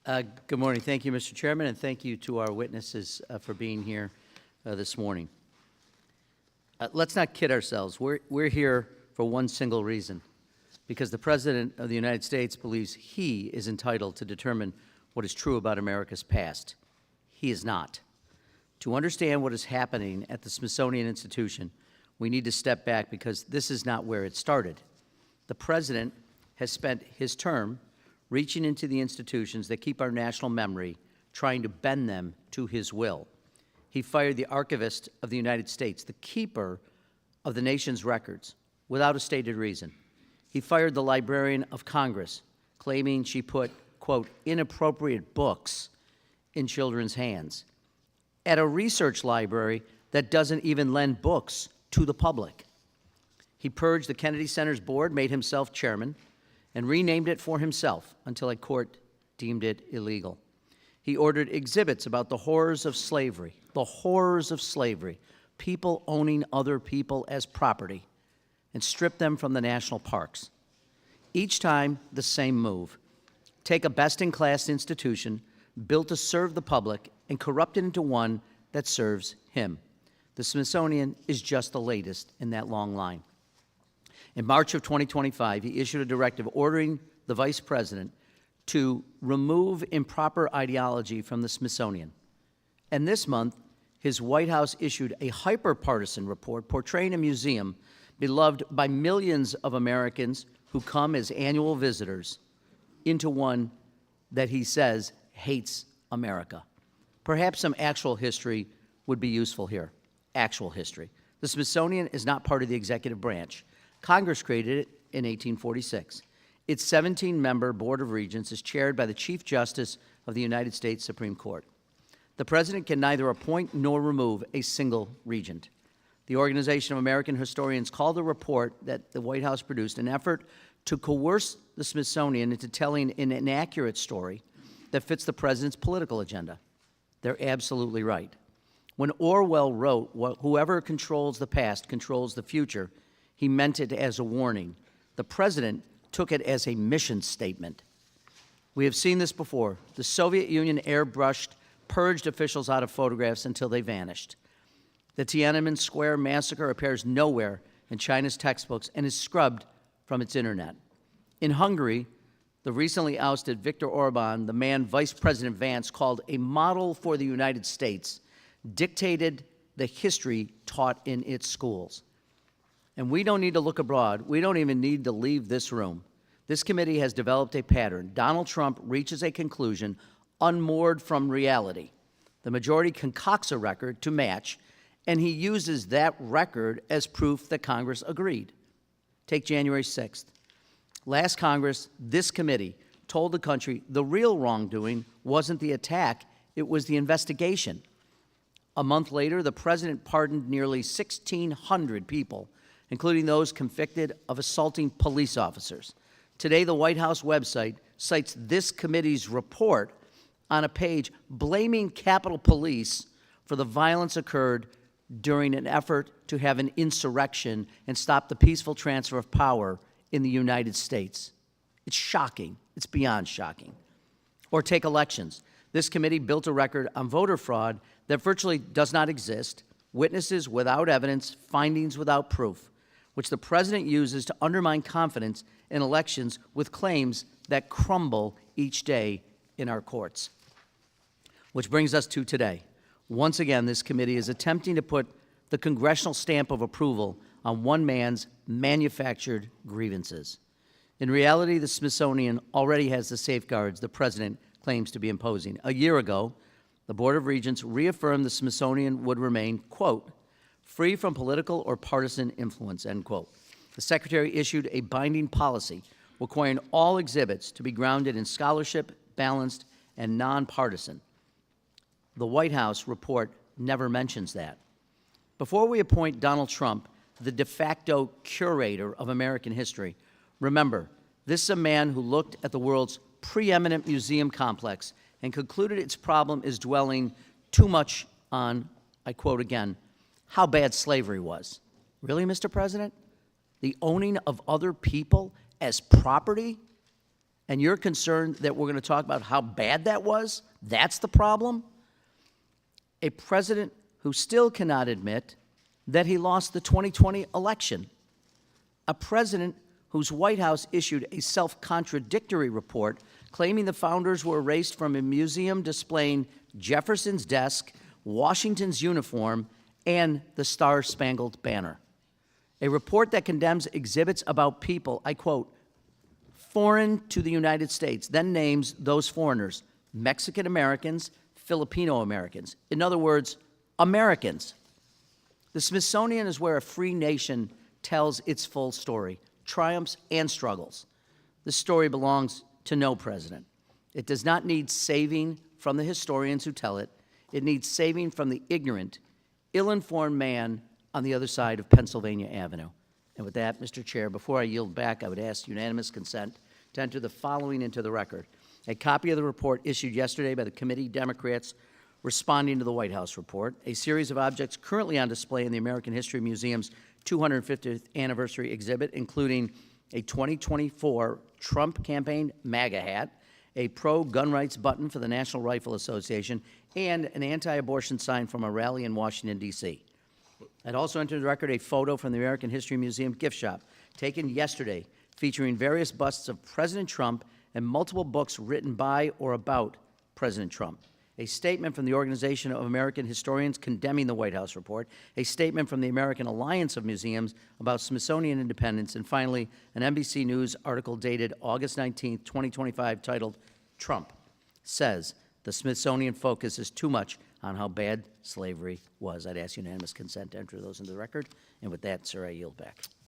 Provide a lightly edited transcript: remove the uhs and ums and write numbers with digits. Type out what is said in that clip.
Good morning. Thank you, Mr. Chairman, and thank you to our witnesses for being here this morning. Let's not kid ourselves. We're here for one single reason, because the President of the United States believes he is entitled to determine what is true about America's past. He is not. To understand what is happening at the Smithsonian Institution, we need to step back because this is not where it started. The President has spent his term reaching into the institutions that keep our national memory, trying to bend them to his will. He fired the Archivist of the United States, the keeper of the nation's records, without a stated reason. He fired the Librarian of Congress, claiming she put, quote, inappropriate books in children's hands, at a research library that doesn't even lend books to the public. He purged the Kennedy Center's board, made himself chairman, and renamed it for himself until a court deemed it illegal. He ordered exhibits about the horrors of slavery, people owning other people as property, and stripped them from the national parks. Each time, the same move. Take a best-in-class institution built to serve the public and corrupt it into one that serves him. The Smithsonian is just the latest in that long line. In March of 2025, he issued a directive ordering the Vice President to remove improper ideology from the Smithsonian. And this month, his White House issued a hyper-partisan report portraying a museum beloved by millions of Americans who come as annual visitors into one that he says hates America. Perhaps some actual history would be useful here. Actual history. The Smithsonian is not part of the executive branch. Congress created it in 1846. Its 17-member Board of Regents is chaired by the Chief Justice of the United States Supreme Court. The President can neither appoint nor remove a single regent. The Organization of American Historians called the report that the White House produced an effort to coerce the Smithsonian into telling an inaccurate story that fits the President's political agenda. They're absolutely right. When Orwell wrote, "Whoever controls the past controls the future," he meant it as a warning. The President took it as a mission statement. We have seen this before. The Soviet Union airbrushed, purged officials out of photographs until they vanished. The Tiananmen Square massacre appears nowhere in China's textbooks and is scrubbed from its internet. In Hungary, the recently ousted Viktor Orban, the man Vice President Vance called a model for the United States, dictated the history taught in its schools. And we don't need to look abroad. We don't even need to leave this room. This committee has developed a pattern. Donald Trump reaches a conclusion unmoored from reality. The majority concocts a record to match, and he uses that record as proof that Congress agreed. Take January 6th. Last Congress, this committee told the country the real wrongdoing wasn't the attack, it was the investigation. A month later, the President pardoned nearly 1,600 people, including those convicted of assaulting police officers. Today, the White House website cites this committee's report on a page blaming Capitol Police for the violence occurred during an effort to have an insurrection and stop the peaceful transfer of power in the United States. It's shocking. It's beyond shocking. Or take elections. This committee built a record on voter fraud that virtually does not exist, witnesses without evidence, findings without proof, which the President uses to undermine confidence in elections with claims that crumble each day in our courts. Which brings us to today. Once again, this committee is attempting to put the congressional stamp of approval on one man's manufactured grievances. In reality, the Smithsonian already has the safeguards the President claims to be imposing. A year ago, the Board of Regents reaffirmed the Smithsonian would remain, quote, free from political or partisan influence, end quote. The Secretary issued a binding policy requiring all exhibits to be grounded in scholarship, balanced, and nonpartisan. The White House report never mentions that. Before we appoint Donald Trump the de facto curator of American history, remember, this is a man who looked at the world's preeminent museum complex and concluded its problem is dwelling too much on, I quote again, how bad slavery was. Really, Mr. President? The owning of other people as property? and you're concerned that we're going to talk about how bad that was? That's the problem? A president who still cannot admit that he lost the 2020 election. A president whose White House issued a self-contradictory report claiming the founders were erased from a museum displaying Jefferson's desk, Washington's uniform, and the Star-Spangled Banner. A report that condemns exhibits about people, I quote, foreign to the United States, then names those foreigners, Mexican Americans, Filipino Americans. In other words, Americans. The Smithsonian is where a free nation tells its full story, triumphs and struggles. This story belongs to no president. It does not need saving from the historians who tell it. It needs saving from the ignorant, ill-informed man on the other side of Pennsylvania Avenue. And with that, Mr. Chair, before I yield back, I would ask unanimous consent to enter the following into the record. A copy of the report issued yesterday by the committee Democrats responding to the White House report, a series of objects currently on display in the American History Museum's 250th anniversary exhibit, including a 2024 Trump campaign MAGA hat, a pro-gun rights button for the National Rifle Association, and an anti-abortion sign from a rally in Washington, D.C. I'd also entered the record a photo from the American History Museum gift shop taken yesterday featuring various busts of President Trump and multiple books written by or about President Trump. A statement from the Organization of American Historians condemning the White House report, a statement from the American Alliance of Museums about Smithsonian independence, and finally, an NBC News article dated August 19, 2025, titled, Trump Says the Smithsonian Focuses Too Much on How Bad Slavery Was. I'd ask unanimous consent to enter those into the record. And with that, sir, I yield back.